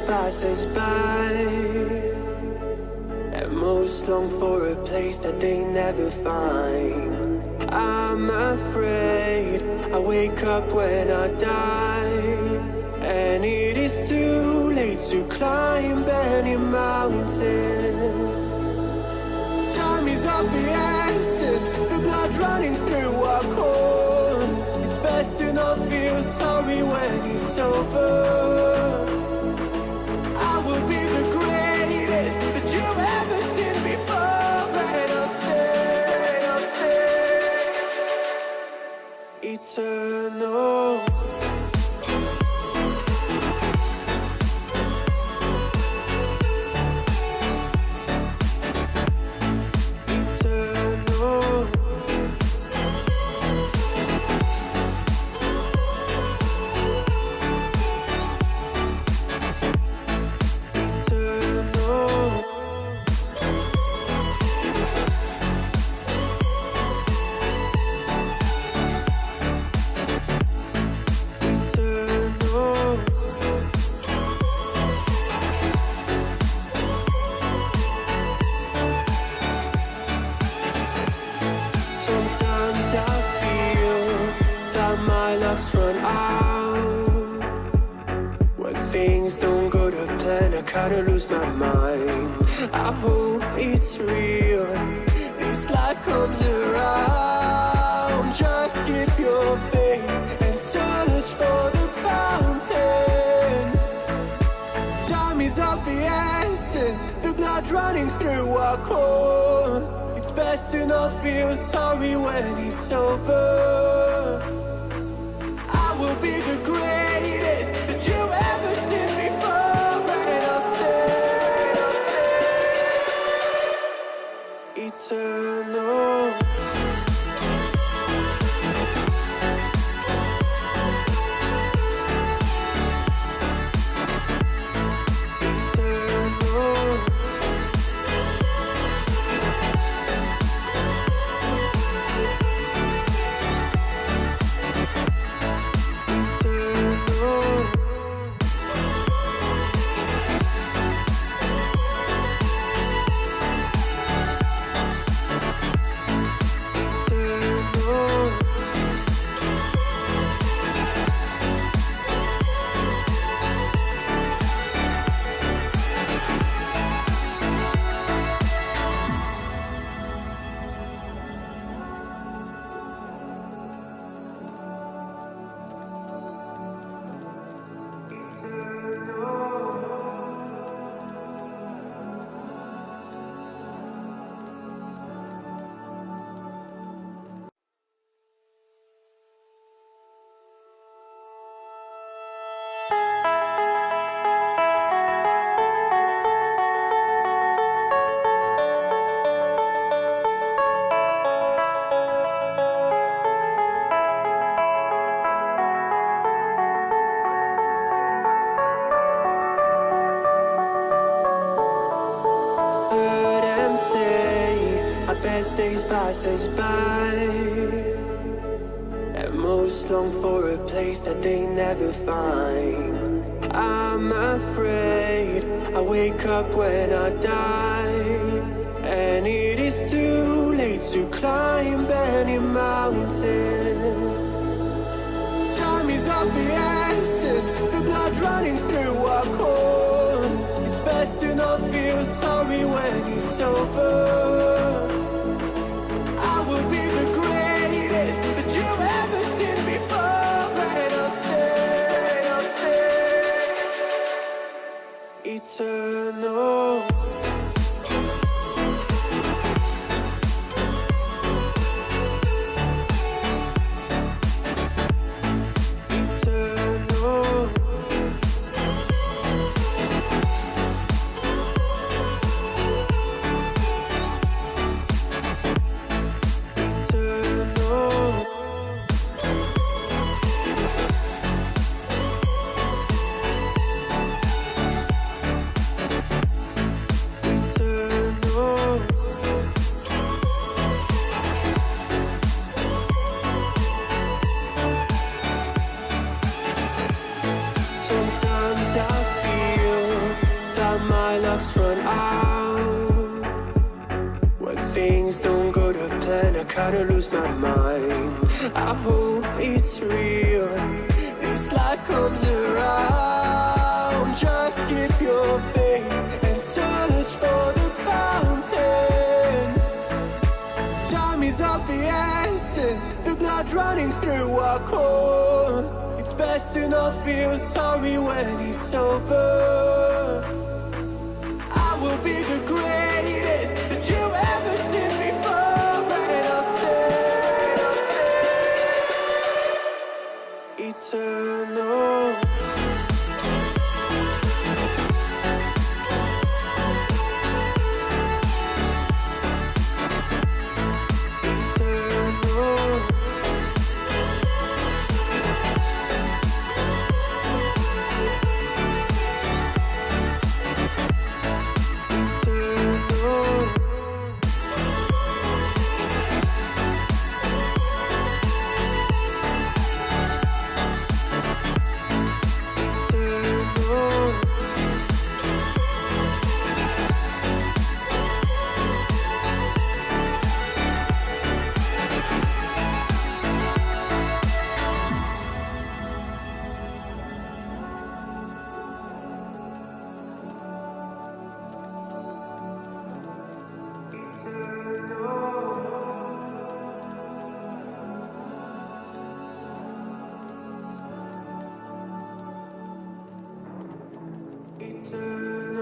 passes by, and most long for a place that they never find. I'm afraid I wake up when I die, and it is too late to climb any mountain. Time is of the essence, the blood running through our core. It's best to not feel sorry when it's over. I will be the greatest that you've ever seen before, and I'll stay eternal. Kinda lose my mind. I hope it's real. This life comes around. Just keep your faith and search for the fountain. Time is of the essence, the blood running through our core. It's best to not feel sorry when it's over. I will be the greatest that you've ever seen before. Eternal. Days passes by, and most long for a place that they never find. I'm afraid I wake up when I die, and it is too late to climb any mountain. Time is of the essence, the blood running through our core. It's best to not feel sorry when it's over. That you've ever seen before, and I'll stay eternal. my luck's run out. When things don't go to plan, I kinda lose my mind. I hope it's real, this life comes around. Just keep your faith and search for the fountain. Time is of the essence, the blood running through our core. It's best to not feel sorry when it's over. I will be the greatest that you ever seen before, and I'll stay eternal. Eternal.